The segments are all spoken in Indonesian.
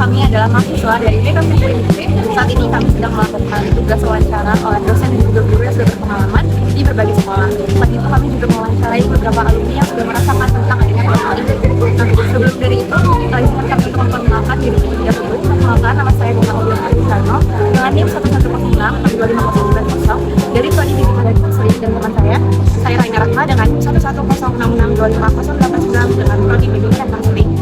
kami adalah mahasiswa dari BKM UIP. Saat ini kami sedang melakukan tugas wawancara oleh dosen dan juga guru yang sudah berpengalaman di berbagai sekolah. Selain itu kami juga mewawancarai beberapa alumni yang sudah merasakan tentang adanya program ini. Nah, sebelum dari itu, izinkan kami untuk memperkenalkan diri terlebih dahulu. Perkenalkan, nama saya Bunga Aulia Farizano dengan NIM 1106 25090 dari Prodi Bimbingan dan Konseling, dan teman saya Raina Rahma dengan NIM 1106625089 dengan Prodi Bimbingan dan Konseling.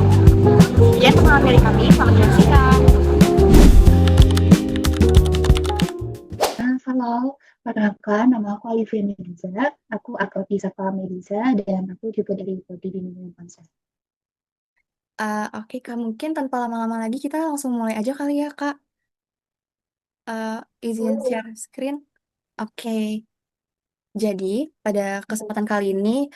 Sekian pengalaman dari kami, selamat menyaksikan. Halo, perkenalkan nama aku Olivia Mediza, aku akrab disapa Mediza dan aku juga dari Prodi Bimbingan Konsep. Oke Kak, mungkin tanpa lama-lama lagi kita langsung mulai aja kali ya Kak. Izin share screen. Oke, jadi pada kesempatan kali ini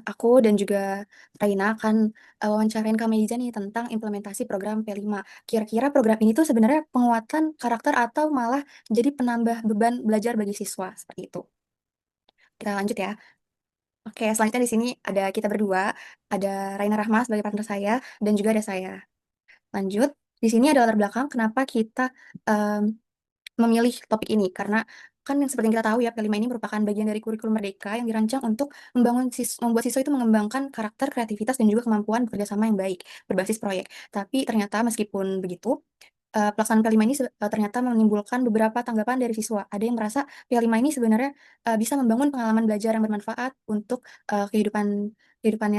aku dan juga Raina akan wawancarain Kak Mediza nih tentang implementasi program P5. Kira-kira program ini tuh sebenarnya penguatan karakter atau malah jadi penambah beban belajar bagi siswa, seperti itu. Kita lanjut ya. Oke, selanjutnya di sini ada kita berdua, ada Raina Rahma sebagai partner saya dan juga ada saya. Lanjut, di sini ada latar belakang kenapa kita em, memilih topik ini. Karena kan yang seperti yang kita tahu ya, P5 ini merupakan bagian dari kurikulum Merdeka yang dirancang untuk membuat siswa itu mengembangkan karakter, kreativitas, dan juga kemampuan bekerja sama yang baik, berbasis proyek. Tapi ternyata meskipun begitu, pelaksanaan P5 ini ternyata menimbulkan beberapa tanggapan dari siswa. Ada yang merasa P5 ini sebenarnya bisa membangun pengalaman belajar yang bermanfaat untuk kehidupannya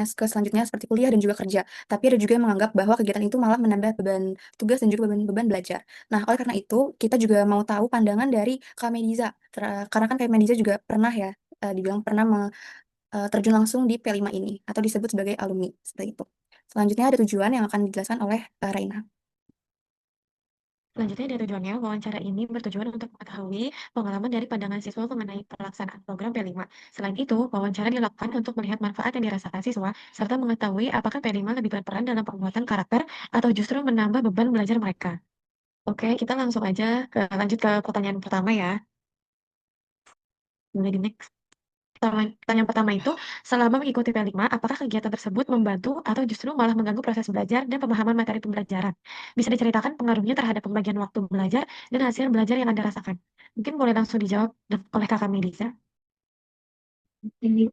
selanjutnya seperti kuliah dan juga kerja. Tapi ada juga yang menganggap bahwa kegiatan itu malah menambah beban tugas dan juga beban belajar. Nah, oleh karena itu, kita juga mau tahu pandangan dari Kak Mediza. Karena kan Kak Mediza juga pernah ya, dibilang pernah terjun langsung di P5 ini, atau disebut sebagai alumni, seperti itu. Selanjutnya ada tujuan yang akan dijelaskan oleh Raina. Selanjutnya dari tujuannya, wawancara ini bertujuan untuk mengetahui pengalaman dari pandangan siswa mengenai pelaksanaan program P5. Selain itu, wawancara dilakukan untuk melihat manfaat yang dirasakan siswa, serta mengetahui apakah P5 lebih berperan dalam penguatan karakter atau justru menambah beban belajar mereka. Oke, kita langsung aja lanjut ke pertanyaan pertama ya. Mulai di next. Pertanyaan pertama itu, selama mengikuti P5, apakah kegiatan tersebut membantu atau justru malah mengganggu proses belajar dan pemahaman materi pembelajaran? Bisa diceritakan pengaruhnya terhadap pembagian waktu belajar dan hasil belajar yang Anda rasakan. Mungkin boleh langsung dijawab oleh Kakak Melisa. Ini,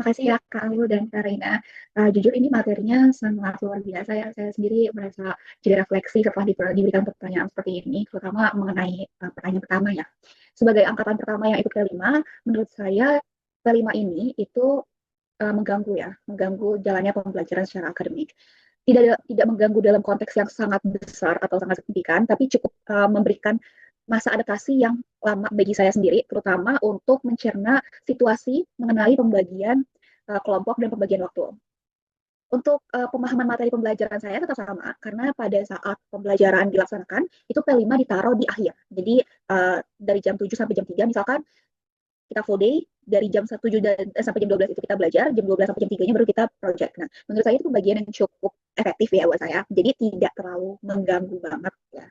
makasih ya Kak Alu dan Kak Reina. Jujur ini materinya sangat luar biasa ya. Saya sendiri merasa jadi refleksi setelah diberikan pertanyaan seperti ini, terutama mengenai pertanyaan pertama ya. Sebagai angkatan pertama yang ikut P5, menurut saya P5 ini itu mengganggu jalannya pembelajaran secara akademik. Tidak mengganggu dalam konteks yang sangat besar atau sangat signifikan, tapi cukup memberikan masa adaptasi yang lama bagi saya sendiri, terutama untuk mencerna situasi mengenai pembagian kelompok dan pembagian waktu. Untuk pemahaman materi pembelajaran saya tetap sama, karena pada saat pembelajaran dilaksanakan, itu P5 ditaruh di akhir. Jadi dari jam 7 sampai jam 3, misalkan kita full day, dari jam 1 sampai jam 12 itu kita belajar, jam 12 sampai jam 3-nya baru kita project. Nah, menurut saya itu pembagian yang cukup efektif ya buat saya. Jadi tidak terlalu mengganggu banget ya.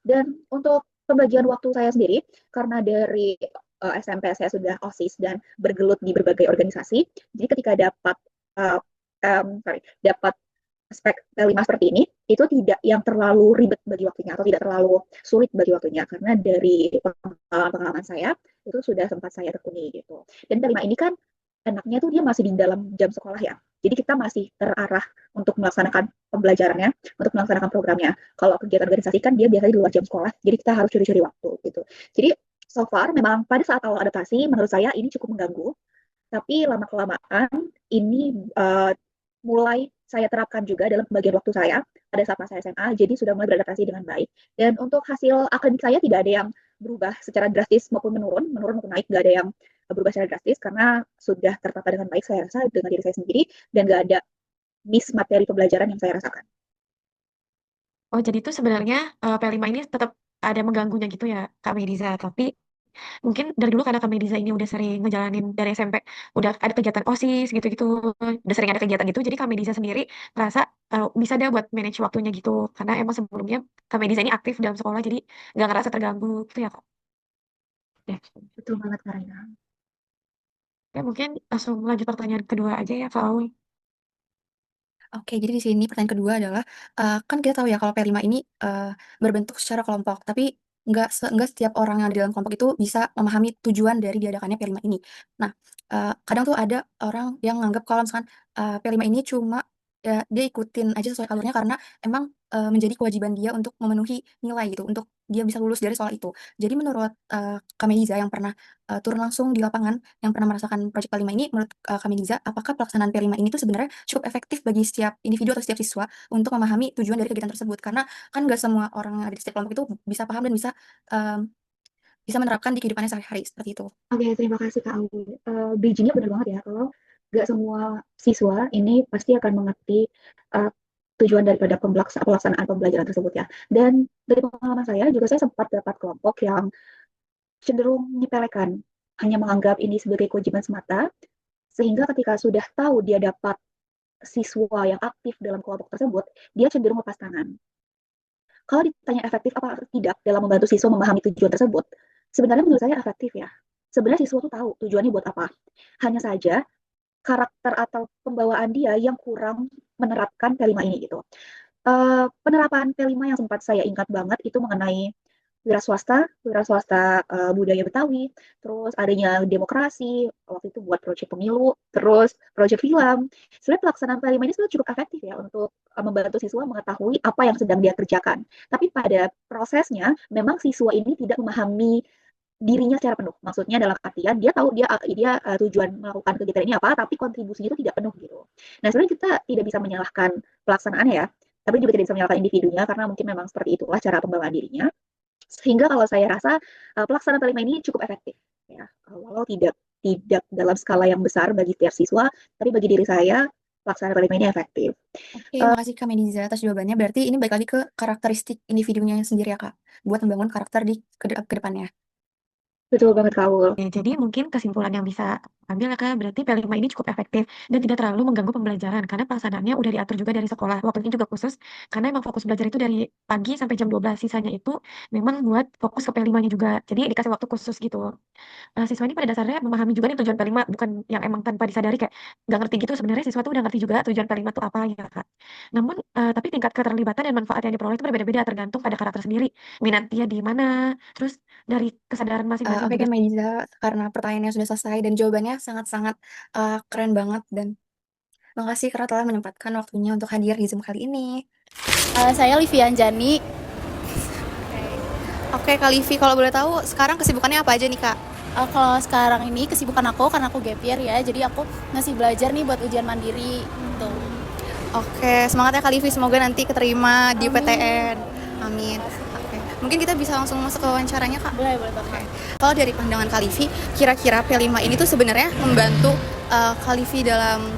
Dan untuk pembagian waktu saya sendiri, karena dari SMP saya sudah OSIS dan bergelut di berbagai organisasi, jadi ketika uh, dapat aspek P5 seperti ini, itu tidak yang terlalu ribet bagi waktunya atau tidak terlalu sulit bagi waktunya, karena dari pengalaman saya itu sudah sempat saya tekuni gitu. Dan P5 ini kan enaknya tuh dia masih di dalam jam sekolah ya. Jadi kita masih terarah untuk melaksanakan pembelajarannya, untuk melaksanakan programnya. Kalau kegiatan organisasi kan dia biasanya di luar jam sekolah, jadi kita harus curi-curi waktu gitu. Jadi so far memang pada saat awal adaptasi menurut saya ini cukup mengganggu, tapi lama-kelamaan ini mulai saya terapkan juga dalam pembagian waktu saya pada saat masa SMA, jadi sudah mulai beradaptasi dengan baik. Dan untuk hasil akademik saya tidak ada yang berubah secara drastis maupun menurun maupun naik, nggak ada yang berubah secara drastis karena sudah tertata dengan baik saya rasa dengan diri saya sendiri dan nggak ada miss materi pembelajaran yang saya rasakan. Oh, jadi itu sebenarnya P5 ini tetap ada mengganggunya gitu ya, Kak Melisa. Tapi mungkin dari dulu karena Kak Mediza ini udah sering ngejalanin dari SMP, udah ada kegiatan OSIS gitu-gitu, udah sering ada kegiatan gitu, jadi Kak Mediza sendiri merasa bisa deh buat manage waktunya gitu. Karena emang sebelumnya Kak Mediza ini aktif dalam sekolah, jadi nggak ngerasa terganggu gitu ya Kak. Ya, Betul banget Karina. ya mungkin langsung lanjut pertanyaan kedua aja ya Kak Aul. Oke, jadi di sini pertanyaan kedua adalah, kan kita tahu ya kalau P5 ini, berbentuk secara kelompok, tapi nggak setiap orang yang ada di dalam kelompok itu bisa memahami tujuan dari diadakannya P5 ini. Nah, kadang tuh ada orang yang nganggap kalau misalkan, P5 ini cuma, ya dia ikutin aja sesuai alurnya karena emang, menjadi kewajiban dia untuk memenuhi nilai gitu, untuk dia bisa lulus dari soal itu. Jadi menurut, Kak Meliza yang pernah, turun langsung di lapangan, yang pernah merasakan proyek P5 ini, menurut, Kak Meliza, apakah pelaksanaan P5 ini tuh sebenarnya cukup efektif bagi setiap individu atau setiap siswa untuk memahami tujuan dari kegiatan tersebut? Karena kan nggak semua orang yang ada di setiap kelompok itu bisa paham dan mmm, bisa menerapkan di kehidupannya sehari-hari, seperti itu. Oke, terima kasih Kak Awi. Bridging-nya benar banget ya, kalau nggak semua siswa ini pasti akan mengerti uh, tujuan daripada pelaksanaan pembelajaran tersebut ya. Dan dari pengalaman saya juga saya sempat dapat kelompok yang cenderung menyepelekan, hanya menganggap ini sebagai kewajiban semata, sehingga ketika sudah tahu dia dapat siswa yang aktif dalam kelompok tersebut, dia cenderung lepas tangan. Kalau ditanya efektif apa tidak dalam membantu siswa memahami tujuan tersebut, sebenarnya menurut saya efektif ya. Sebenarnya siswa tuh tahu tujuannya buat apa. Hanya saja karakter atau pembawaan dia yang kurang menerapkan P5 ini gitu. Penerapan P5 yang sempat saya ingat banget itu mengenai wira swasta budaya Betawi, terus adanya demokrasi, waktu itu buat proyek pemilu, terus proyek film. Sebenarnya pelaksanaan P5 ini sudah cukup efektif ya untuk membantu siswa mengetahui apa yang sedang dia kerjakan. Tapi pada prosesnya, memang siswa ini tidak memahami dirinya secara penuh. Maksudnya dalam artian dia tahu dia tujuan melakukan kegiatan ini apa, tapi kontribusinya itu tidak penuh gitu. Nah, sebenarnya kita tidak bisa menyalahkan pelaksanaannya ya, tapi juga tidak bisa menyalahkan individunya karena mungkin memang seperti itulah cara pembawaan dirinya. Sehingga kalau saya rasa pelaksanaan P5 ini cukup efektif ya. Walau tidak dalam skala yang besar bagi tiap siswa, tapi bagi diri saya pelaksanaan P5 ini efektif. Oke, makasih Kak Meliza atas jawabannya. Berarti ini balik lagi ke karakteristik individunya sendiri ya, Kak, buat membangun karakter di ke depannya. Betul banget Kak Ul. Oke, jadi mungkin kesimpulan yang bisa ambil ya Kak, berarti P5 ini cukup efektif dan tidak terlalu mengganggu pembelajaran karena pelaksanaannya udah diatur juga dari sekolah. Waktunya juga khusus karena emang fokus belajar itu dari pagi sampai jam 12. Sisanya itu memang buat fokus ke P5-nya juga. Jadi dikasih waktu khusus gitu. Siswa ini pada dasarnya memahami juga nih tujuan P5, bukan yang emang tanpa disadari kayak nggak ngerti gitu. Sebenarnya siswa tuh udah ngerti juga tujuan P5 itu apa ya Kak. Namun tapi tingkat keterlibatan dan manfaat yang diperoleh itu berbeda-beda tergantung pada karakter sendiri. Minat dia di mana, terus dari kesadaran masing-masing Oke juga. Kak Meliza, karena pertanyaannya sudah selesai dan jawabannya sangat-sangat, keren banget dan makasih karena telah menyempatkan waktunya untuk hadir di Zoom kali ini. Saya Livian Jani. Oke, Kak Livi, kalau boleh tahu sekarang kesibukannya apa aja nih, Kak? Kalau sekarang ini kesibukan aku karena aku gap year ya, jadi aku masih belajar nih buat ujian mandiri gitu. Oke, semangat ya Kak Livi, semoga nanti keterima di Amin. PTN. Amin. Oke, mungkin kita bisa langsung masuk ke wawancaranya, Kak. Boleh banget. Kalau dari pandangan Kak Livi, kira-kira P5 ini tuh sebenarnya membantu Kak Livi dalam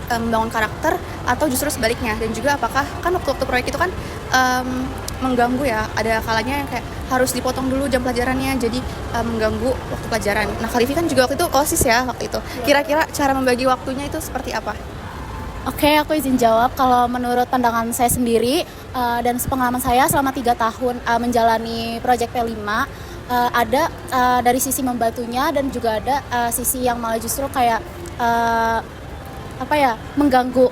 membangun karakter atau justru sebaliknya? Dan juga apakah kan waktu proyek itu kan mengganggu ya, ada kalanya yang kayak harus dipotong dulu jam pelajarannya, jadi mengganggu waktu pelajaran. Nah, Kak Livi kan juga waktu itu OSIS ya waktu itu. Kira-kira cara membagi waktunya itu seperti apa? Oke, aku izin jawab. Kalau menurut pandangan saya sendiri dan sepengalaman saya selama 3 tahun menjalani proyek P5, ada dari sisi membantunya dan juga ada sisi yang malah justru kayak mengganggu,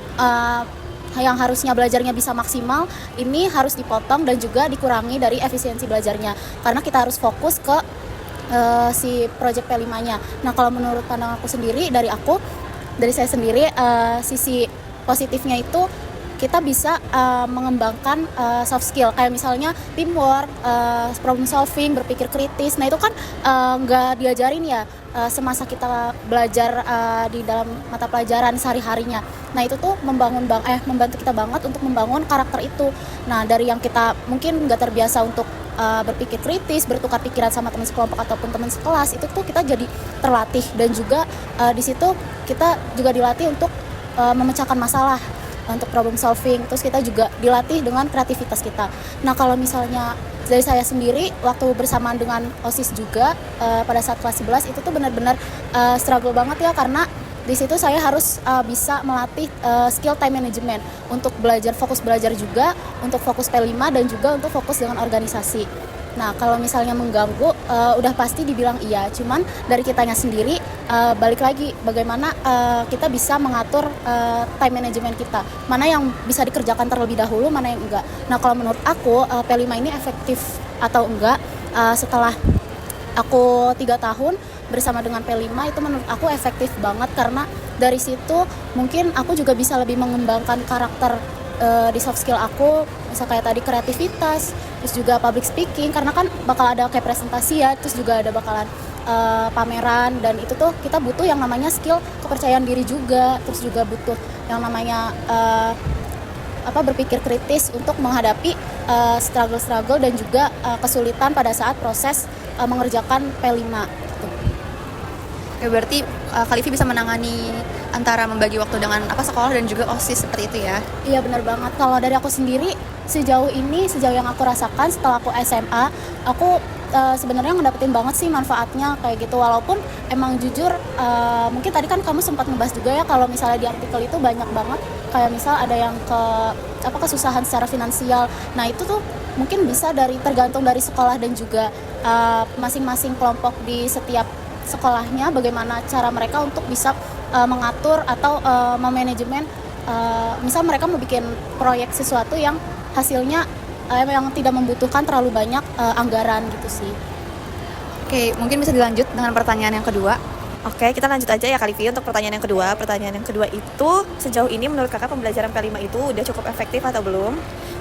yang harusnya belajarnya bisa maksimal ini harus dipotong dan juga dikurangi dari efisiensi belajarnya karena kita harus fokus ke si project P5-nya. Nah, kalau menurut pandangan aku sendiri, dari saya sendiri, sisi positifnya itu kita bisa mengembangkan soft skill kayak misalnya teamwork, problem solving, berpikir kritis. Nah, itu kan nggak diajarin ya semasa kita belajar di dalam mata pelajaran sehari-harinya. Nah, itu tuh membantu kita banget untuk membangun karakter itu. Nah, dari yang kita mungkin nggak terbiasa untuk berpikir kritis, bertukar pikiran sama teman sekelompok ataupun teman sekelas, itu tuh kita jadi terlatih dan juga di situ kita juga dilatih untuk memecahkan masalah, untuk problem solving. Terus kita juga dilatih dengan kreativitas kita. Nah, kalau misalnya dari saya sendiri waktu bersamaan dengan OSIS juga pada saat kelas 11 itu tuh benar-benar struggle banget ya, karena di situ saya harus bisa melatih skill time management untuk fokus belajar juga, untuk fokus P5 dan juga untuk fokus dengan organisasi. Nah, kalau misalnya mengganggu udah pasti dibilang iya, cuman dari kitanya sendiri balik lagi bagaimana kita bisa mengatur time management kita, mana yang bisa dikerjakan terlebih dahulu, mana yang enggak. Nah kalau menurut aku P5 ini efektif atau enggak setelah aku 3 tahun bersama dengan P5 itu menurut aku efektif banget, karena dari situ mungkin aku juga bisa lebih mengembangkan karakter di soft skill aku, misal kayak tadi kreativitas, terus juga public speaking, karena kan bakal ada kayak presentasi ya, terus juga ada bakalan pameran, dan itu tuh kita butuh yang namanya skill kepercayaan diri juga, terus juga butuh yang namanya berpikir kritis untuk menghadapi struggle-struggle dan juga kesulitan pada saat proses mengerjakan P5 gitu. Oke, berarti Kak Livi bisa menangani antara membagi waktu dengan sekolah dan juga OSIS seperti itu ya. Iya benar banget. Kalau dari aku sendiri sejauh yang aku rasakan setelah aku SMA, aku sebenarnya ngedapetin banget sih manfaatnya kayak gitu. Walaupun emang jujur mungkin tadi kan kamu sempat ngebahas juga ya kalau misalnya di artikel itu banyak banget kayak misal ada yang kesusahan secara finansial. Nah itu tuh mungkin bisa tergantung dari sekolah dan juga masing-masing kelompok di setiap sekolahnya bagaimana cara mereka untuk bisa mengatur atau memanajemen misal mereka mau bikin proyek sesuatu yang hasilnya yang tidak membutuhkan terlalu banyak anggaran gitu sih. Oke, mungkin bisa dilanjut dengan pertanyaan yang kedua. Oke, kita lanjut aja ya Kak Livi untuk pertanyaan yang kedua. Pertanyaan yang kedua itu, sejauh ini menurut kakak pembelajaran P5 itu udah cukup efektif atau belum?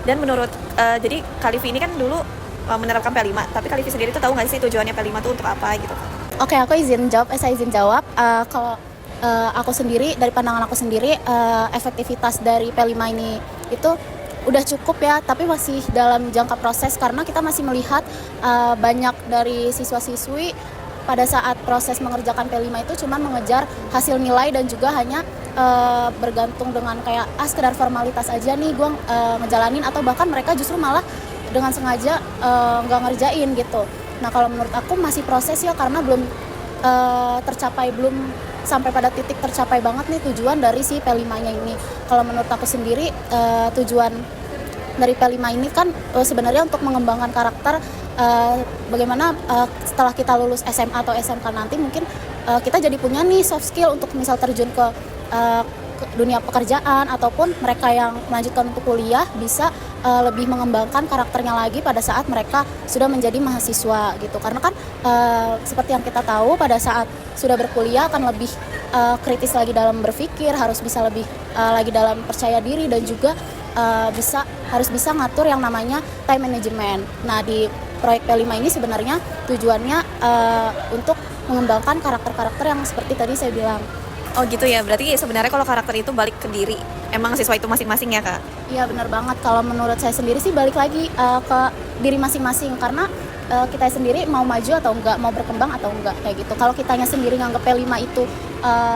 Dan menurut, jadi Kak Livi ini kan dulu menerapkan P5, tapi Kak Livi sendiri tuh tahu nggak sih tujuannya P5 itu untuk apa gitu? Oke, aku izin jawab. Kalau aku sendiri, dari pandangan aku sendiri, efektivitas dari P5 ini itu udah cukup ya, tapi masih dalam jangka proses karena kita masih melihat banyak dari siswa-siswi pada saat proses mengerjakan P5 itu cuma mengejar hasil nilai dan juga hanya bergantung dengan kayak sekedar formalitas aja nih gue ngejalanin, atau bahkan mereka justru malah dengan sengaja nggak ngerjain gitu. Nah kalau menurut aku masih proses ya, karena belum belum sampai pada titik tercapai banget nih tujuan dari si P5-nya ini. Kalau menurut aku sendiri tujuan dari P5 ini kan sebenarnya untuk mengembangkan karakter bagaimana setelah kita lulus SMA atau SMK nanti mungkin kita jadi punya nih soft skill untuk misal terjun ke dunia pekerjaan, ataupun mereka yang melanjutkan untuk kuliah bisa lebih mengembangkan karakternya lagi pada saat mereka sudah menjadi mahasiswa gitu. Karena kan seperti yang kita tahu pada saat sudah berkuliah akan lebih kritis lagi dalam berpikir, harus bisa lebih lagi dalam percaya diri, dan juga harus bisa ngatur yang namanya time management. Nah di proyek P5 ini sebenarnya tujuannya untuk mengembangkan karakter-karakter yang seperti tadi saya bilang. Oh gitu ya, berarti sebenarnya kalau karakter itu balik ke diri emang siswa itu masing-masing ya Kak? Iya benar banget, kalau menurut saya sendiri sih balik lagi ke diri masing-masing, karena kita sendiri mau maju atau enggak, mau berkembang atau enggak kayak gitu. Kalau kitanya sendiri nganggep P5 itu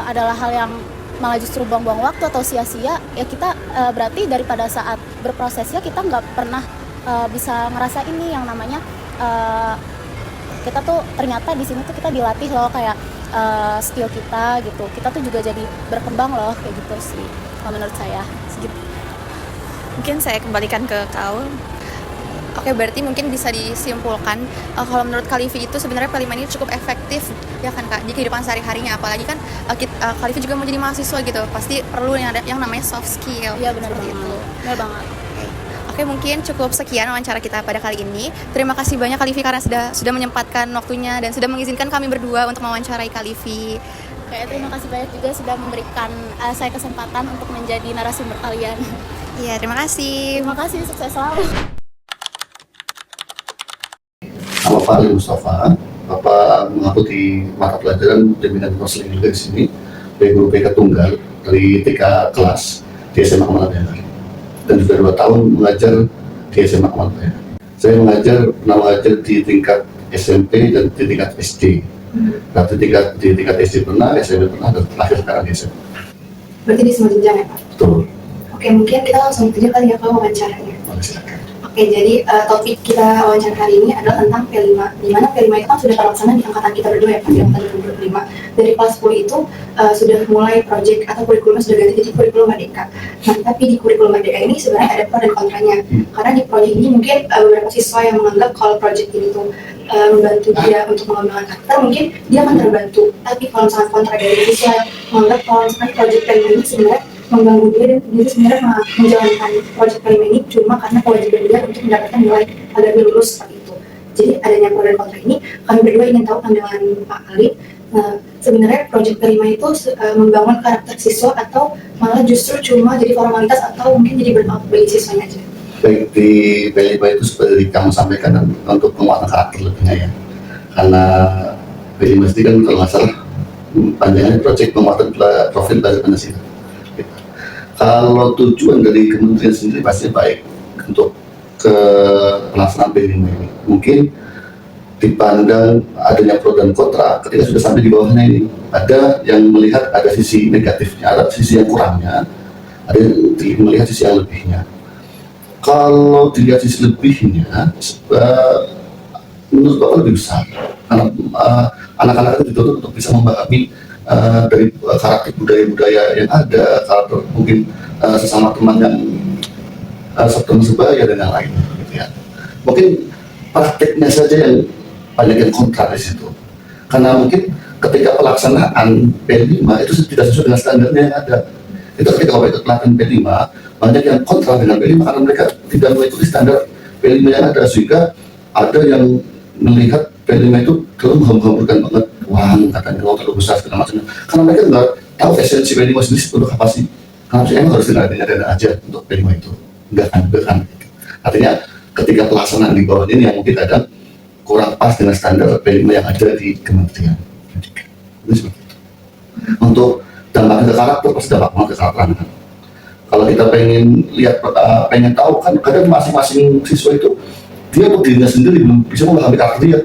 adalah hal yang malah justru buang-buang waktu atau sia-sia, ya kita berarti daripada saat berprosesnya kita nggak pernah bisa ngerasa ini yang namanya kita tuh ternyata di sini tuh kita dilatih loh kayak skill kita gitu. Kita tuh juga jadi berkembang loh kayak gitu sih. Kalau menurut saya segitu. Mungkin saya kembalikan ke kau. Oke, berarti mungkin bisa disimpulkan kalau menurut Kak Livi itu sebenarnya P5 ini cukup efektif ya kan Kak di kehidupan sehari-harinya, apalagi kan Kak Livi juga mau jadi mahasiswa gitu, pasti perlu yang namanya soft skill. Iya benar banget. Itu. Benar banget. Oke, mungkin cukup sekian wawancara kita pada kali ini. Terima kasih banyak Kak Livi karena sudah menyempatkan waktunya dan sudah mengizinkan kami berdua untuk mewawancarai Kak Livi. Oke, terima kasih banyak juga sudah memberikan saya kesempatan untuk menjadi narasumber kalian. Iya, terima kasih. Terima kasih, sukses selalu. Nama Pak Ali Mustafa, Bapak mengaku di mata pelajaran Pembinaan Konseling juga di sini, sebagai guru PK Tunggal dari 3 kelas di SMA Kemala Daerah, dan juga 2 tahun mengajar di SMA Kemala Daerah. Saya pernah mengajar di tingkat SMP dan di tingkat SD. Nah, di tingkat SD pernah, SMP pernah, dan terakhir sekarang di SMA. Berarti di semua jenjang ya Pak? Betul. Oke, mungkin kita langsung aja kali ya ke wawancaranya. Silakan. Oke, jadi topik kita wawancara hari ini adalah tentang P5, di mana P5 itu kan sudah terlaksana di angkatan kita berdua ya Pak, di angkatan 2025. Dari kelas 10 itu sudah mulai project atau kurikulum sudah ganti jadi kurikulum Merdeka. Nah, tapi di kurikulum Merdeka ini sebenarnya ada pro dan kontranya. Karena di project ini mungkin beberapa siswa yang menganggap kalau project ini tuh membantu dia untuk mengembangkan karakter, mungkin dia akan terbantu. Tapi kalau misalkan kontra dari siswa menganggap kalau misalkan project Pelima ini sebenarnya mengganggu dia, dan dia sebenarnya menjalankan project Pelima ini cuma karena kewajiban dia untuk mendapatkan nilai agar dia lulus seperti itu. Jadi adanya pro dan kontra ini, kami berdua ingin tahu pandangan Pak Khalid. Sebenarnya project Pelima itu membangun karakter siswa atau malah justru cuma jadi formalitas atau mungkin jadi burnout bagi siswanya aja. Baik, di P5 itu seperti kamu sampaikan untuk penguatan karakter lebihnya ya. Karena P5 sendiri kan kalau nggak salah panjangnya proyek penguatan profil belajar Pancasila. Gitu. Kalau tujuan dari kementerian sendiri pasti baik untuk ke pelaksanaan P5 ini. Mungkin dipandang adanya pro dan kontra ketika sudah sampai di bawahnya ini. Ada yang melihat ada sisi negatifnya, ada sisi yang kurangnya, ada yang melihat sisi yang lebihnya. Kalau dilihat sisi lebihnya, menurut Bapak lebih besar. Karena anak-anak itu dituntut untuk bisa memahami dari karakter budaya-budaya yang ada, karakter mungkin sesama teman yang teman sebaya dan yang lain. Gitu ya. Mungkin prakteknya saja yang banyak yang kontra di situ. Karena mungkin ketika pelaksanaan P5 itu tidak sesuai dengan standarnya yang ada. Itu ketika Bapak ikut pelatihan P5, banyak yang kontra dengan P5 karena mereka tidak mengikuti standar P5 yang ada, sehingga ada yang melihat P5 itu terlalu menghambur-hamburkan banget uang, katanya uang terlalu besar segala macamnya. Karena mereka nggak tahu esensi P5 sendiri untuk apa sih. Karena emang harus dana aja untuk P5 itu, enggak kan. Artinya ketika pelaksanaan di bawah ini yang mungkin kadang kurang pas dengan standar P5 yang ada di kementerian. Itu seperti itu. Untuk dampaknya ke karakter, pasti dampak banget ke karakter anak. Kalau kita pengen tahu kan kadang masing-masing siswa itu dia untuk dirinya sendiri belum bisa memahami karakter dia,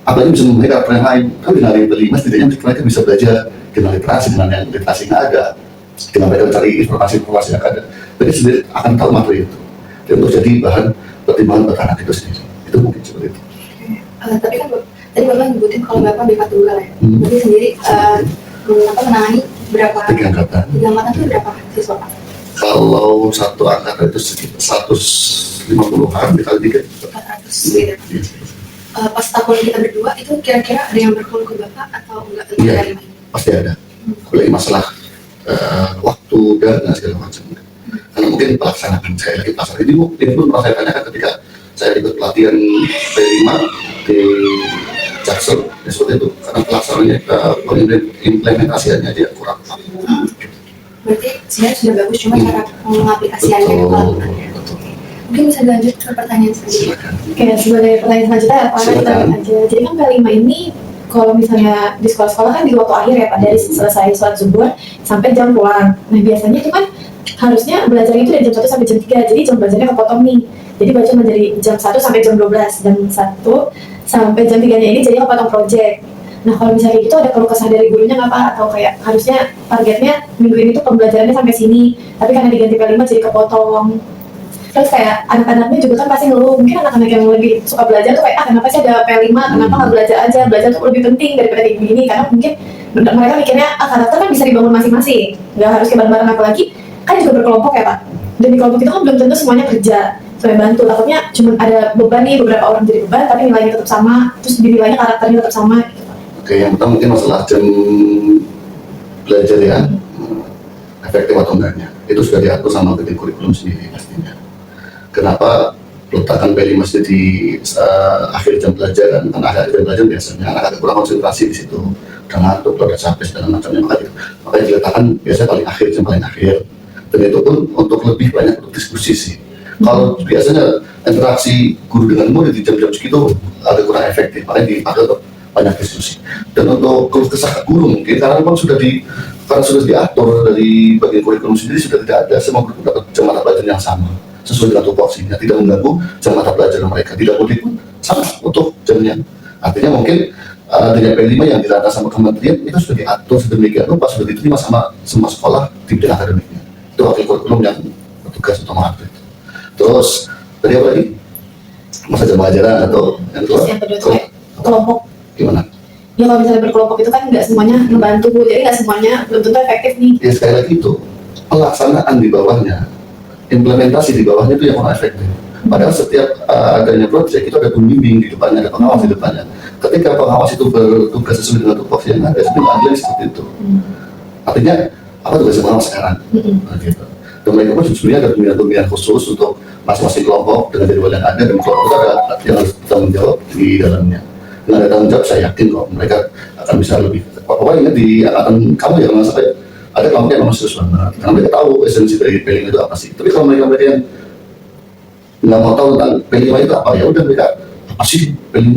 apalagi bisa memahami karakter yang lain. Tapi dengan P5 setidaknya mereka bisa belajar dengan literasi, dengan yang literasi yang ada, dengan mereka mencari informasi-informasi yang ada, mereka sendiri akan tahu materi itu. Dan untuk jadi bahan pertimbangan buat anak itu sendiri. Itu mungkin seperti itu. Tapi kan tadi Bapak nyebutin kalau Bapak BK Tunggal ya, berarti sendiri menangani berapa? 3 angkatan. 3 angkatan itu berapa siswa Pak? Kalau satu angkatan itu sekitar 150-an dikali 3. 400 gitu. Pas tahun kita berdua itu kira-kira ada yang berkeluh ke Bapak atau enggak? Iya, pasti ada. Apalagi masalah waktu dan segala macam. Karena mungkin pelaksanaan saya lagi pelaksanaan ini pun saya tanyakan ketika saya ikut pelatihan P5 di Jaksel, ya seperti itu. Karena pelaksanaannya, implementasinya aja kurang. Berarti sebenarnya sudah bagus, cuma cara mengaplikasikannya itu mungkin bisa dilanjut ke pertanyaan selanjutnya. Oke, sebagai pertanyaan selanjutnya Pak, kita aja. Jadi kan P5 ini kalau misalnya di sekolah-sekolah kan di waktu akhir ya Pak, dari selesai sholat zuhur sampai jam pulang. Nah biasanya itu kan harusnya belajar itu dari jam 1 sampai jam 3, jadi jam belajarnya kepotong nih. Jadi baca menjadi jam 1 sampai jam 12, jam 1 sampai jam 3-nya ini jadi kepotong project. Nah kalau misalnya gitu ada keluh kesah dari gurunya nggak Pak? Atau kayak harusnya targetnya minggu ini tuh pembelajarannya sampai sini, tapi karena diganti P5 jadi kepotong. Terus kayak anak-anaknya juga kan pasti ngeluh, mungkin anak-anak yang lebih suka belajar tuh kayak kenapa sih ada P5, kenapa nggak belajar aja, belajar tuh lebih penting daripada kayak gini, karena mungkin mereka mikirnya karakter kan bisa dibangun masing-masing, nggak harus kayak bareng-bareng, apalagi kan juga berkelompok ya Pak, dan di kelompok itu kan belum tentu semuanya kerja, semuanya bantu, takutnya cuma ada beban nih, beberapa orang jadi beban, tapi nilainya tetap sama, terus dinilainya karakternya tetap sama gitu. Oke, yang pertama mungkin masalah jam belajar ya, efektif atau enggaknya, itu sudah diatur sama ketentuan kurikulum sendiri pastinya. Kenapa letakkan P5 di akhir jam belajar, kan akhir jam belajar biasanya anak agak kurang konsentrasi di situ, udah ngantuk, udah capek segala macamnya, makanya diletakkan biasanya paling akhir, jam paling akhir. Dan itu pun untuk lebih banyak untuk diskusi sih. Kalau biasanya interaksi guru dengan murid di jam-jam segitu agak kurang efektif, makanya dipakai untuk banyak diskusi. Dan untuk keluh kesah guru mungkin karena memang sudah diatur dari bagian kurikulum sendiri, sudah tidak ada semua guru dapat jam mata pelajaran yang sama sesuai dengan tupoksinya, tidak mengganggu jam mata pelajaran mereka, tidak mudik pun sama untuk jamnya. Artinya mungkin dengan P5 yang dirata sama kementerian itu sudah diatur sedemikian rupa, sudah diterima sama semua sekolah di bidang akademiknya. Itu wakil kurikulum yang bertugas untuk mengatur itu. Terus tadi apa lagi? Masa jam pelajaran atau yang kedua? Yang kedua itu kayak kelompok. Gimana? Ya kalau misalnya berkelompok itu kan nggak semuanya ngebantu, jadi nggak semuanya belum tentu efektif nih. Ya sekali lagi itu pelaksanaan di bawahnya, implementasi di bawahnya itu yang kurang efektif. Padahal setiap adanya proyek itu ada pembimbing di depannya, ada pengawas di depannya. Ketika pengawas itu bertugas sesuai dengan tupoksi yang ada, sebenarnya ada seperti itu. Artinya apa tugas pengawas sekarang? Gitu. Dan mereka pun sebenarnya ada pembinaan khusus untuk masing-masing kelompok dengan jadwal yang ada, dan kelompok itu ada yang harus bertanggung jawab di dalamnya. Dengan ada tanggung jawab, saya yakin kok mereka akan bisa lebih. Pokoknya di angkatan kamu ya, kalau sampai ada kelompok yang memang serius banget, karena mereka tahu esensi dari P5 itu apa sih. Tapi kalau mereka yang nggak mau tahu tentang P5 itu apa, ya udah mereka apa sih P5,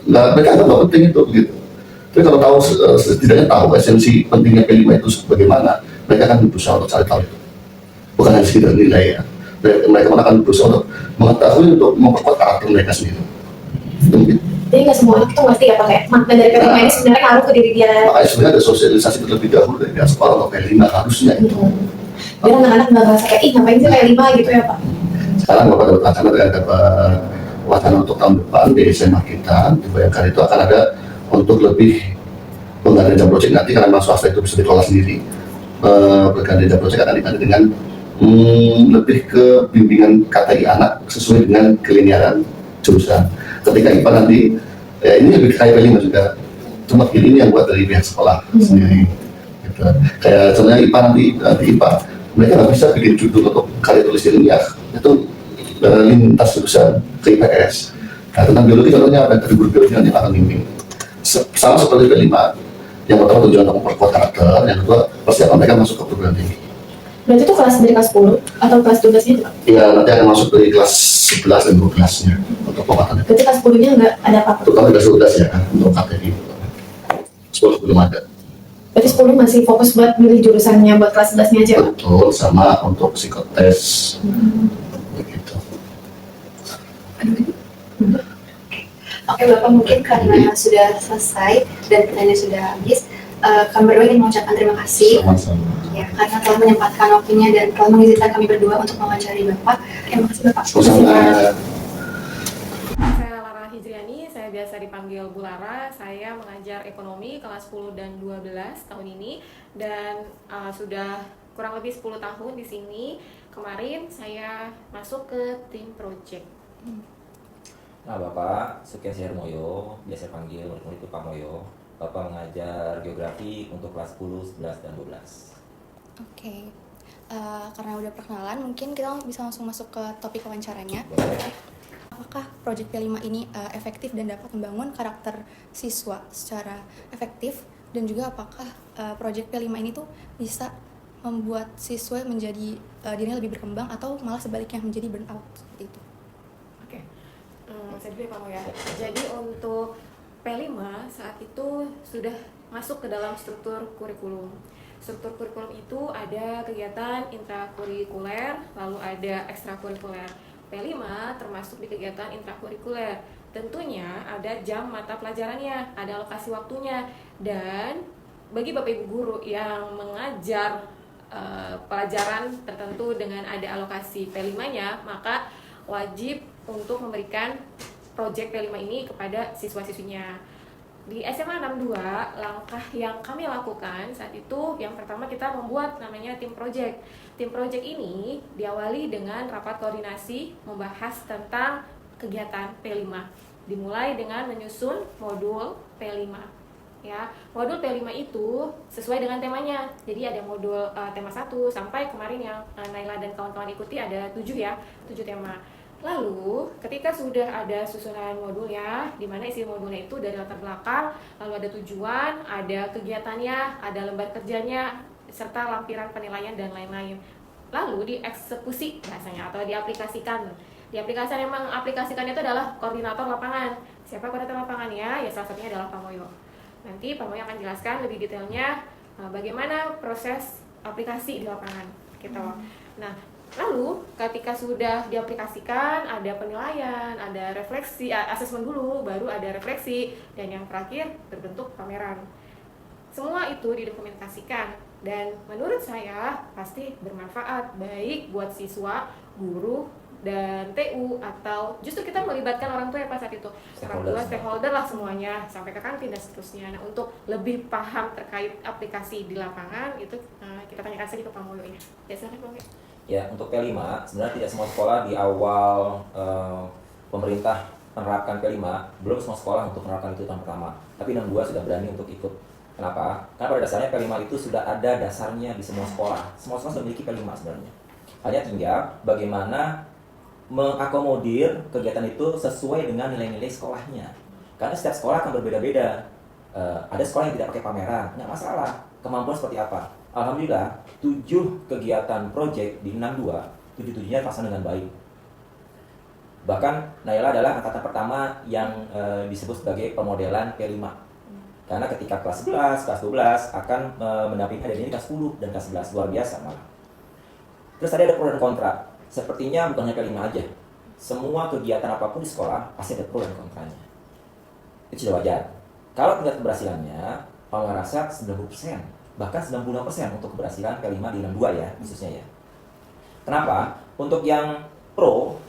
mereka anggap nggak penting itu gitu. Tapi kalau tahu setidaknya tahu esensi pentingnya P5 itu bagaimana, mereka akan berusaha untuk cari tahu itu. Bukan hanya sekedar nilai ya, mereka akan berusaha untuk mengetahui, untuk memperkuat karakter mereka sendiri. Mungkin. Jadi nggak semua anak tuh ngerti ya Pak, kayak makna dari P5 ini sebenarnya ngaruh ke diri dia. Makanya sebenarnya ada sosialisasi terlebih dahulu dari pihak sekolah untuk P5 harusnya itu. Biar anak-anak nggak ngerasa kayak, ih ngapain sih P5 gitu ya Pak. Sekarang Bapak dapat wacana, ada wacana untuk tahun depan di SMA kita, dibayangkan itu akan ada untuk lebih penggandaan jam project nanti, karena memang swasta itu bisa dikelola sendiri. Penggandaan jam project akan diganti dengan lebih ke bimbingan KTI anak sesuai dengan kelinearan jurusan. Ketika IPA nanti, ya ini lebih kayak P5 juga, cuma ini yang buat dari pihak sekolah sendiri. Gitu. Kayak contohnya IPA nanti di IPA, mereka nggak bisa bikin judul untuk karya tulis ilmiah, itu lintas jurusan ke IPS. Nah, tentang biologi contohnya ada dari guru biologi yang akan bimbing. Sama seperti P5, yang pertama tujuan untuk memperkuat karakter, yang kedua persiapan mereka masuk ke perguruan tinggi. Berarti itu kelas dari kelas 10 atau kelas 12 gitu Pak? Iya, nanti akan masuk dari kelas 11 dan 12-nya untuk penguatannya. Berarti kelas 10-nya nggak ada apa-apa? Terutama kelas 12 ya kan, untuk KTI. 10 belum ada. Berarti 10 masih fokus buat milih jurusannya buat kelas 11-nya aja Pak? Betul, sama untuk psikotes. Begitu. Oke Bapak, mungkin karena sudah selesai dan pertanyaan sudah habis, kami berdua ingin mengucapkan terima kasih Sama-sama. ya karena telah menyempatkan waktunya dan telah mengizinkan kami berdua untuk mewawancari Bapak. Terima kasih Bapak. Sama-sama. Saya Lara Hijriani, saya biasa dipanggil Bu Lara. Saya mengajar ekonomi kelas 10 dan 12 tahun ini dan sudah kurang lebih 10 tahun di sini. Kemarin saya masuk ke tim project. Nah, Bapak Sukesi Hermoyo, biasa panggil murid itu Pak Moyo. Bapak mengajar geografi untuk kelas 10, 11, dan 12. Oke. Karena udah perkenalan, mungkin kita bisa langsung masuk ke topik wawancaranya. Apakah proyek P5 ini efektif dan dapat membangun karakter siswa secara efektif? Dan juga apakah proyek P5 ini tuh bisa membuat siswa menjadi dirinya lebih berkembang atau malah sebaliknya menjadi burnout seperti itu? Oke, saya dulu ya Pak Mo ya. Jadi untuk P5 saat itu sudah masuk ke dalam struktur kurikulum. Struktur kurikulum itu ada kegiatan intrakurikuler, lalu ada ekstrakurikuler. P5 termasuk di kegiatan intrakurikuler. Tentunya ada jam mata pelajarannya, ada alokasi waktunya. Dan bagi Bapak Ibu guru yang mengajar pelajaran tertentu dengan ada alokasi P5-nya, maka wajib untuk memberikan proyek P5 ini kepada siswa-siswinya. Di SMA 62, langkah yang kami lakukan saat itu, yang pertama kita membuat namanya tim project. Tim project ini diawali dengan rapat koordinasi membahas tentang kegiatan P5. Dimulai dengan menyusun modul P5. Ya, modul P5 itu sesuai dengan temanya. Jadi ada modul tema 1 sampai kemarin yang Naila dan kawan-kawan ikuti ada 7 ya, 7 tema. Lalu ketika sudah ada susunan modulnya, di mana isi modulnya itu dari latar belakang, lalu ada tujuan, ada kegiatannya, ada lembar kerjanya, serta lampiran penilaian dan lain-lain. Lalu dieksekusi bahasanya atau diaplikasikan. Diaplikasikan, memang aplikasikannya itu adalah koordinator lapangan. Siapa koordinator lapangannya? Ya salah satunya adalah Pak Moyo. Nanti Pak Moyo akan jelaskan lebih detailnya bagaimana proses aplikasi di lapangan gitu. Nah, lalu ketika sudah diaplikasikan, ada penilaian, ada refleksi, asesmen dulu, baru ada refleksi, dan yang terakhir terbentuk pameran. Semua itu didokumentasikan dan menurut saya pasti bermanfaat baik buat siswa, guru, dan TU, atau justru kita melibatkan orang tua ya Pak saat itu, orang tua, stakeholder lah semuanya, sampai ke kantin dan seterusnya. Nah, untuk lebih paham terkait aplikasi di lapangan itu kita tanyakan saja ke Pak Moyo ya. Ya silakan Pak Moyo. Ya, untuk P5 sebenarnya tidak semua sekolah di awal pemerintah menerapkan P5, belum semua sekolah untuk menerapkan itu tahun pertama. Tapi 62 sudah berani untuk ikut. Kenapa? Karena pada dasarnya P5 itu sudah ada dasarnya di semua sekolah. Semua sekolah sudah memiliki P5 sebenarnya. Hanya tinggal bagaimana mengakomodir kegiatan itu sesuai dengan nilai-nilai sekolahnya. Karena setiap sekolah akan berbeda-beda. Ada sekolah yang tidak pakai pameran, nggak masalah. Kemampuan seperti apa? Alhamdulillah, 7 kegiatan proyek di 62, 7-7-nya terlaksana dengan baik. Bahkan Naila adalah angkatan pertama yang disebut sebagai pemodelan P5. Karena ketika kelas 11, kelas 12 akan mendampingi adik-adik kelas 10 dan kelas 11, luar biasa malah. Terus tadi ada pro dan kontra. Sepertinya bukan hanya P5 aja. Semua kegiatan apapun di sekolah pasti ada pro dan kontranya. Itu sudah wajar. Kalau tingkat keberhasilannya, Pak rasa 90%, bahkan 96% untuk keberhasilan P5 di 62 ya, khususnya ya. Kenapa? Untuk yang pro,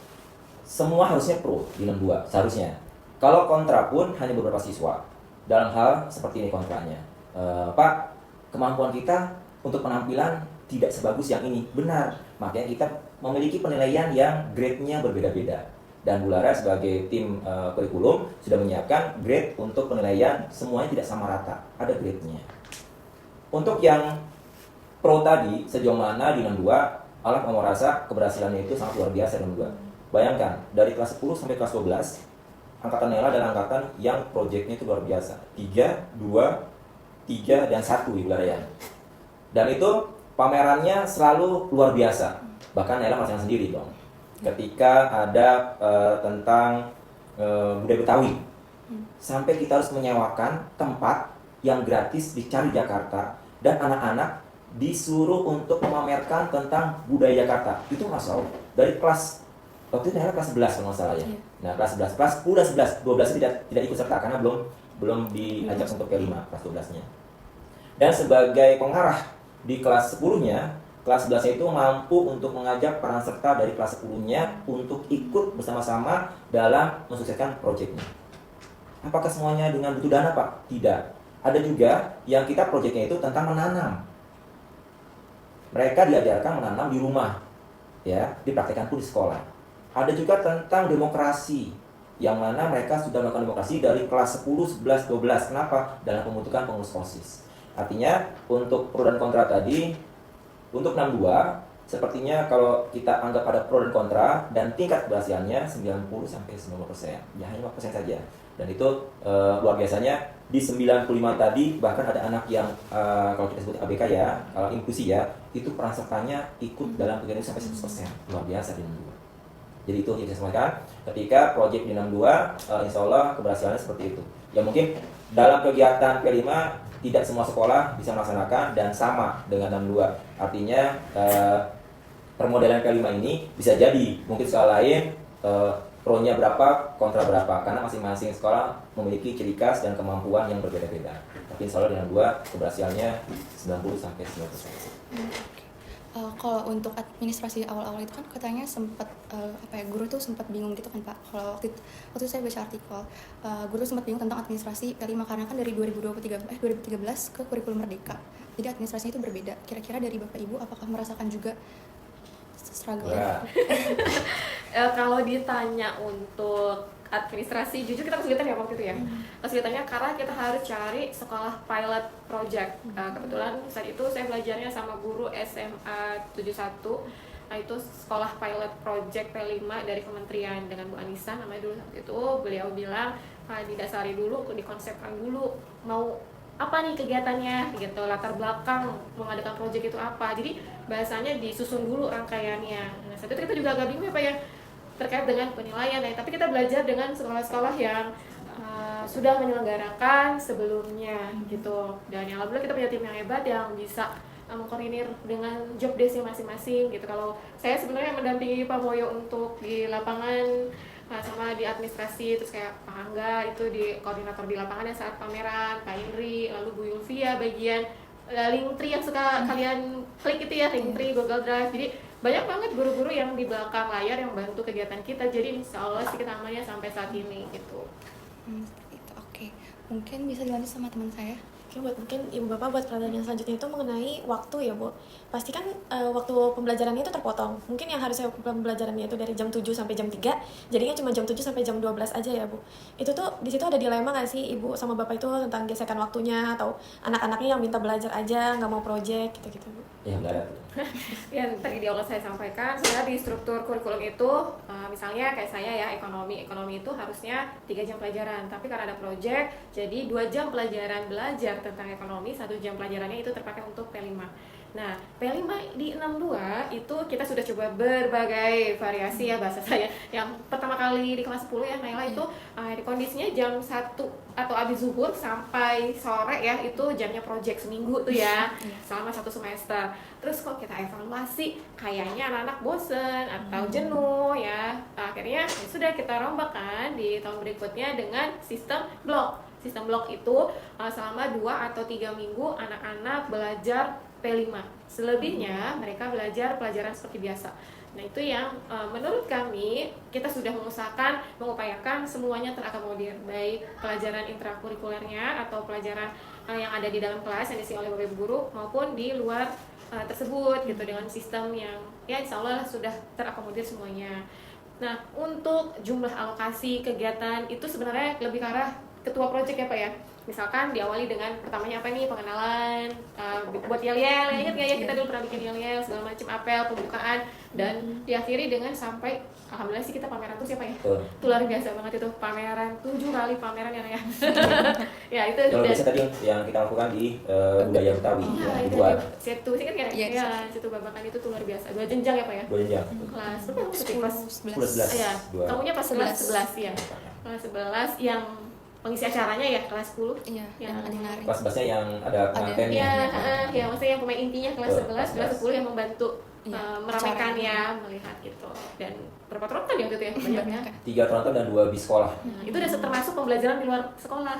semua harusnya pro di 62, seharusnya. Kalau kontra pun hanya beberapa siswa. Dalam hal seperti ini kontranya. Pak, kemampuan kita untuk penampilan tidak sebagus yang ini. Benar, makanya kita memiliki penilaian yang grade-nya berbeda-beda. Dan Bu Lara sebagai tim kurikulum sudah menyiapkan grade untuk penilaian semuanya tidak sama rata, ada grade-nya. Untuk yang pro tadi, sejauh mana di 62, Allah kamu rasa keberhasilannya itu sangat luar biasa di 62. Bayangkan, dari kelas 10 sampai kelas 12, angkatan Nela adalah angkatan yang proyeknya itu luar biasa. 3, 2, 3, dan 1 Ibu Lara ya. Dan itu pamerannya selalu luar biasa. Bahkan Nela merasakan sendiri dong. Ketika ada tentang budaya Betawi, sampai kita harus menyewakan tempat yang gratis dicari Jakarta, dan anak-anak disuruh untuk memamerkan tentang budaya Jakarta. Itu masuk dari kelas, waktu itu kelas 11 kalau nggak salah ya. Nah kelas 11, kelas 10 dan 11, 12 tidak ikut serta karena belum diajak untuk P5 kelas 12-nya. Dan sebagai pengarah di kelas 10-nya, kelas 11 itu mampu untuk mengajak peran serta dari kelas 10-nya untuk ikut bersama-sama dalam mensukseskan proyeknya. Apakah semuanya dengan butuh dana, Pak? Tidak. Ada juga yang kita proyeknya itu tentang menanam. Mereka diajarkan menanam di rumah, ya, dipraktekkan pun di sekolah. Ada juga tentang demokrasi, yang mana mereka sudah melakukan demokrasi dari kelas 10, 11, 12. Kenapa? Dalam pembentukan pengurus OSIS. Artinya, untuk pro dan kontra tadi, untuk 62, sepertinya kalau kita anggap ada pro dan kontra, dan tingkat keberhasilannya 90-90%. Ya, hanya 5% saja. Dan itu luar biasanya, di 95 tadi, bahkan ada anak yang, kalau kita sebut ABK ya, kalau inklusi ya, itu peran sertanya ikut dalam kegiatan itu sampai 100%. Luar biasa di 62. Jadi itu yang saya sampaikan, ketika proyek di 62, insya Allah keberhasilannya seperti itu. Ya mungkin dalam kegiatan P5, tidak semua sekolah bisa melaksanakan dan sama dengan 62. Artinya permodelan P5 ini bisa jadi mungkin sekolah lain pro-nya berapa, kontra berapa, karena masing-masing sekolah memiliki ciri khas dan kemampuan yang berbeda-beda. Tapi insya Allah dengan 2 keberhasilannya 90-100%. Kalau untuk administrasi awal-awal itu kan katanya sempat guru tuh sempat bingung gitu kan Pak. Kalau waktu itu saya baca artikel, guru sempat bingung tentang administrasi P5 karena kan dari 2013 ke kurikulum Merdeka. Jadi administrasinya itu berbeda. Kira-kira dari Bapak Ibu apakah merasakan juga struggle? Kalau ditanya untuk administrasi, jujur kita kesulitan ya waktu itu ya. Kesulitannya karena kita harus cari sekolah pilot project. Kebetulan saat itu saya belajarnya sama guru SMA 71. Nah itu sekolah pilot project P5 dari kementerian dengan Bu Anissa namanya dulu saat itu. Beliau bilang didasari dulu, dikonsepkan dulu mau apa nih kegiatannya gitu, latar belakang mengadakan project itu apa. Jadi bahasanya disusun dulu rangkaiannya. Nah saat itu kita juga agak bingung ya Pak ya, terkait dengan penilaian ya, tapi kita belajar dengan sekolah-sekolah yang sudah menyelenggarakan sebelumnya gitu. Dan yang alhamdulillah kita punya tim yang hebat yang bisa mengkoordinir dengan job desk masing-masing gitu. Kalau saya sebenarnya mendampingi Pak Moyo untuk di lapangan sama di administrasi, terus kayak Pak Angga itu di koordinator di lapangan saat pameran, Pak Indri, lalu Bu Yulvia bagian Linktree yang suka kalian klik itu ya, Linktree, Google Drive. Jadi banyak banget guru-guru yang di belakang layar yang bantu kegiatan kita. Jadi insya Allah sih kita amannya sampai saat ini gitu. Itu oke. Mungkin bisa dilanjut sama teman saya. Oke, buat mungkin Ibu Bapak buat pertanyaan selanjutnya itu mengenai waktu ya Bu. Pasti kan waktu pembelajarannya itu terpotong. Mungkin yang harusnya pembelajarannya itu dari jam 7 sampai jam 3, jadinya cuma jam 7 sampai jam 12 aja ya Bu. Itu tuh di situ ada dilema nggak sih Ibu sama Bapak itu tentang gesekan waktunya atau anak-anaknya yang minta belajar aja nggak mau project gitu-gitu Bu? Ya nggak ada. Yang tadi di awal saya sampaikan, sebenarnya di struktur kurikulum itu, misalnya kayak saya ya, ekonomi itu harusnya 3 jam pelajaran, tapi karena ada project, jadi 2 jam pelajaran belajar tentang ekonomi, 1 jam pelajarannya itu terpakai untuk P5. Nah, P5 di 62 itu kita sudah coba berbagai variasi ya bahasa saya. Yang pertama kali di kelas 10 ya, Naila itu di kondisinya jam 1 atau habis zuhur sampai sore ya, itu jamnya project seminggu tuh ya, selama 1 semester. Terus kok kita evaluasi, kayaknya anak-anak bosen atau jenuh ya, akhirnya ya sudah kita rombak kan di tahun berikutnya dengan sistem blok. Sistem blok itu selama 2 atau 3 minggu anak-anak belajar P5. Selebihnya mereka belajar pelajaran seperti biasa. Nah, itu yang menurut kami kita sudah mengupayakan semuanya terakomodir, baik pelajaran intrakurikulernya atau pelajaran yang ada di dalam kelas yang diisi oleh Bapak Ibu guru maupun di luar tersebut gitu, dengan sistem yang ya insya Allah sudah terakomodir semuanya. Nah, untuk jumlah alokasi kegiatan itu sebenarnya lebih ke arah ketua project ya Pak ya. Misalkan diawali dengan pertamanya apa nih, pengenalan, buat yel-yel, ingat nggak ya kita dulu pernah bikin yel-yel, segala macam apel, pembukaan, dan diakhiri dengan sampai, alhamdulillah sih kita pameran terus ya Pak ya. Itu luar biasa banget itu, pameran, 7 kali pameran ya Naya. Ya itu. Kalau biasa tadi yang kita lakukan di budaya Betawi, Iya, yang itu dibuat. situ sih kan kayak ya, situ babakan itu tuh luar biasa. 2 jenjang ya Pak ya. 2 jenjang. Kelas berapa sih? Kelas 11. ya. Kamunya pas kelas 11 ya. Kelas 11 yang pengisi acaranya ya kelas 10. Iya, yang ada nari. Kelas 11-nya yang ada pengantennya. Ya, maksudnya yang pemain intinya kelas 11, kelas 10 yang membantu meramaikan acara. ya, melihat gitu. Dan berapa tronton ya waktu itu ya banyaknya? 3 tronton dan 2 bis sekolah. Itu udah termasuk pembelajaran di luar sekolah.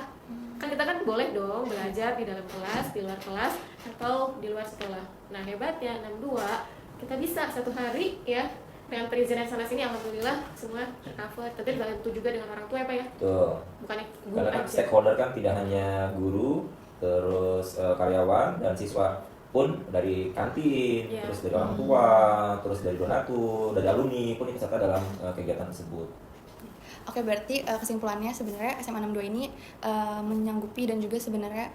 Kan kita kan boleh dong belajar di dalam kelas, di luar kelas, atau di luar sekolah. Nah, hebatnya 62 kita bisa 1 hari ya dengan perizinan sana sini, alhamdulillah semua tercover. Tentu dibantu juga dengan orang tua ya Pak ya. Tuh. Bukannya guru Karena kan aja. stakeholder kan tidak hanya guru, terus karyawan dan siswa pun dari kantin, terus dari orang tua, terus dari donatur, dari alumni pun ikut serta dalam kegiatan tersebut. Oke, berarti kesimpulannya sebenarnya SMA 62 ini menyanggupi dan juga sebenarnya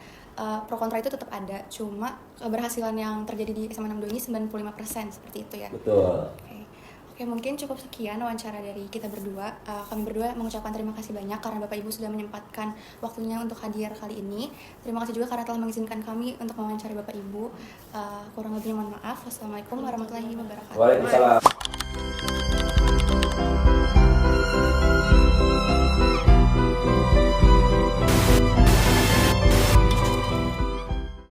pro kontra itu tetap ada. Cuma keberhasilan yang terjadi di SMA 62 ini 95% seperti itu ya. Betul. Oke, mungkin cukup sekian wawancara dari kita berdua. Kami berdua mengucapkan terima kasih banyak karena Bapak Ibu sudah menyempatkan waktunya untuk hadir kali ini. Terima kasih juga karena telah mengizinkan kami untuk mewawancari Bapak Ibu. Kurang lebihnya mohon maaf. Wassalamualaikum warahmatullahi wabarakatuh. Waalaikumsalam.